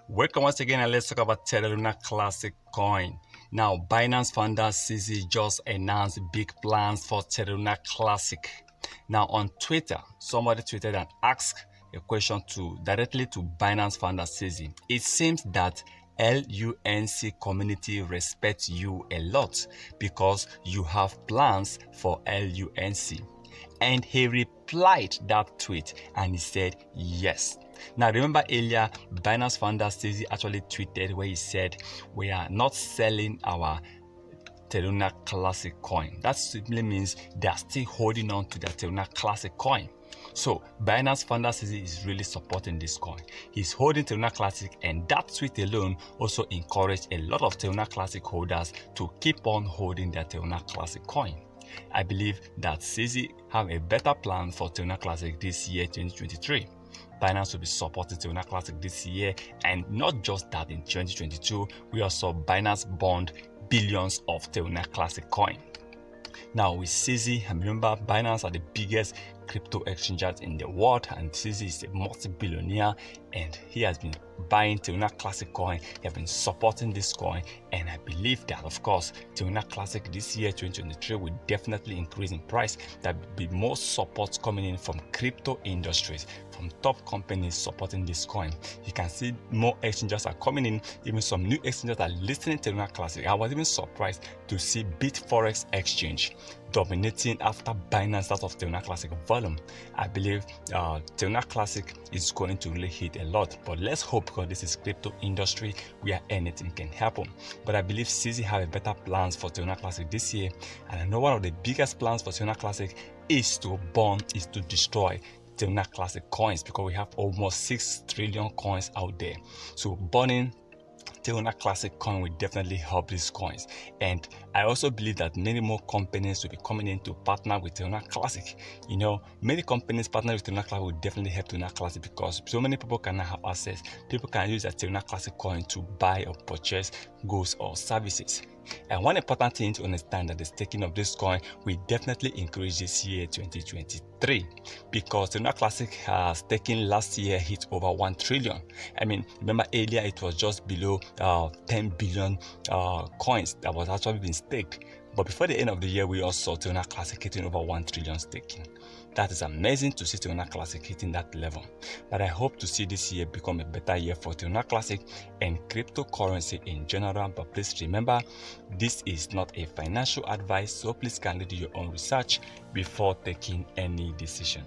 Welcome once again, and let's talk about Terra Luna Classic coin. Now, Binance founder CZ just announced big plans for Terra Luna Classic. Now, on Twitter, somebody tweeted and asked a question directly to Binance founder CZ. It seems that LUNC community respects you a lot because you have plans for LUNC. And he replied that tweet and he said yes. Now remember earlier, Binance founder CZ actually tweeted where he said we are not selling our Terra Luna Classic coin. That simply means they are still holding on to their Terra Luna Classic coin. So Binance founder CZ is really supporting this coin. He's holding Terra Luna Classic, and that tweet alone also encouraged a lot of Terra Luna Classic holders to keep on holding their Terra Luna Classic coin. I believe that CZ have a better plan for Terra Luna Classic this year, 2023. Binance will be supporting Terra Luna Classic this year, and not just that. In 2022, we also Binance bond billions of Terra Luna Classic coin. Now with CZ, and remember, Binance are the biggest crypto exchanges in the world, and CZ is a multi-billionaire, and he has been buying Terra Luna Classic coin. He has been supporting this coin, and I believe that, of course, Terra Luna Classic this year, 2023, will definitely increase in price. There will be more support coming in from crypto industries, from top companies supporting this coin. You can see more exchanges are coming in. Even some new exchanges are listing Terra Luna Classic. I was even surprised to see Bitforex exchange dominating after Binance out of Terra Luna Classic volume. I believe Terra Luna Classic is going to really hit a lot, but let's hope, because this is crypto industry where anything can happen. But I believe CZ have a better plans for Terra Luna Classic this year, and I know one of the biggest plans for Terra Luna Classic is to destroy Terra Luna Classic coins, because we have almost 6 trillion coins out there. So burning Terra Luna Classic coin will definitely help these coins. And I also believe that many more companies will be coming in to partner with Terra Luna Classic. You know, many companies partner with Terra Luna Classic will definitely help Terra Luna Classic, because so many people can now have access. People can use a Terra Luna Classic coin to buy or purchase goods or services. And one important thing to understand that the staking of this coin will definitely increase this year, 2023, because Terra Luna Classic staking last year hit over 1 trillion. I mean, remember earlier it was just below 10 billion coins that was actually being staked. But before the end of the year, we also saw Terra Luna Classic hitting over 1 trillion staking. That is amazing to see Terra Luna Classic hitting that level. But I hope to see this year become a better year for Terra Luna Classic and cryptocurrency in general. But please remember, this is not a financial advice, so please kindly do your own research before taking any decision.